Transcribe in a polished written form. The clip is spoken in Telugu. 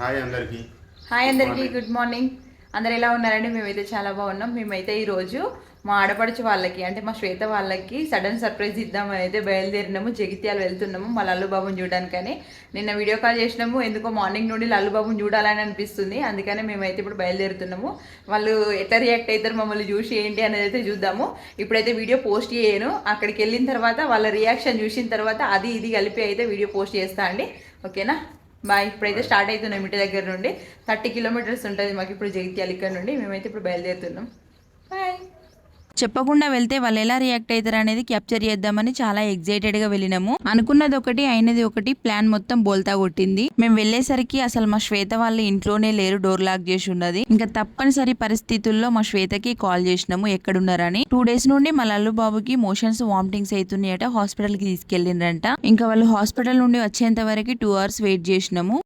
హాయ్ అందరికి హాయ్ అందరికీ గుడ్ మార్నింగ్. అందరు ఎలా ఉన్నారండి? మేమైతే చాలా బాగున్నాం. మేమైతే ఈరోజు మా ఆడపడుచు వాళ్ళకి అంటే మా శ్వేత వాళ్ళకి సడన్ సర్ప్రైజ్ ఇద్దామని అయితే బయలుదేరినాము. జగిత్యాల వెళ్తున్నాము మా లల్లు బాబుని చూడడానికని. నిన్న వీడియో కాల్ చేసినాము. ఎందుకో మార్నింగ్ నుండి లల్లు బాబుని చూడాలని అనిపిస్తుంది. అందుకనే మేమైతే ఇప్పుడు బయలుదేరుతున్నాము. వాళ్ళు ఎట్లా రియాక్ట్ అవుతారు మమ్మల్ని చూసి ఏంటి అనేది అయితే చూద్దాము. ఇప్పుడైతే వీడియో పోస్ట్ చేయను. అక్కడికి వెళ్ళిన తర్వాత వాళ్ళ రియాక్షన్ చూసిన తర్వాత అది ఇది కలిపి అయితే వీడియో పోస్ట్ చేస్తా అండి. ఓకేనా? బాయ్. ఇప్పుడైతే స్టార్ట్ అవుతున్నాం ఇంటి దగ్గర నుండి. 30 కిలోమీటర్స్ ఉంటుంది మాకు ఇప్పుడు జగిత్యాల ఇక్కడ నుండి. మేమైతే ఇప్పుడు బయలుదేరుతున్నాం. బాయ్. చెప్పకుండా వెళ్తే వాళ్ళు ఎలా రియాక్ట్ అవుతారు అనేది క్యాప్చర్ చేద్దామని చాలా ఎక్సైటెడ్ గా వెళ్ళినాము. అనుకున్నది ఒకటి అయినది ఒకటి. ప్లాన్ మొత్తం బోల్తా కొట్టింది. మేము వెళ్లేసరికి అసలు మా శ్వేత వాళ్ళు ఇంట్లోనే లేరు, డోర్ లాక్ చేసి ఉన్నది. ఇంకా తప్పనిసరి పరిస్థితుల్లో మా శ్వేతకి కాల్ చేసినాము ఎక్కడున్నారని. 2 days నుండి మా లల్లు బాబుకి మోషన్స్ వామిటింగ్స్ అవుతున్నాయట. హాస్పిటల్ కి తీసుకెళ్లిండ్రంట. ఇంకా వాళ్ళు హాస్పిటల్ నుండి వచ్చేంత వరకు 2 hours వెయిట్ చేసినాము.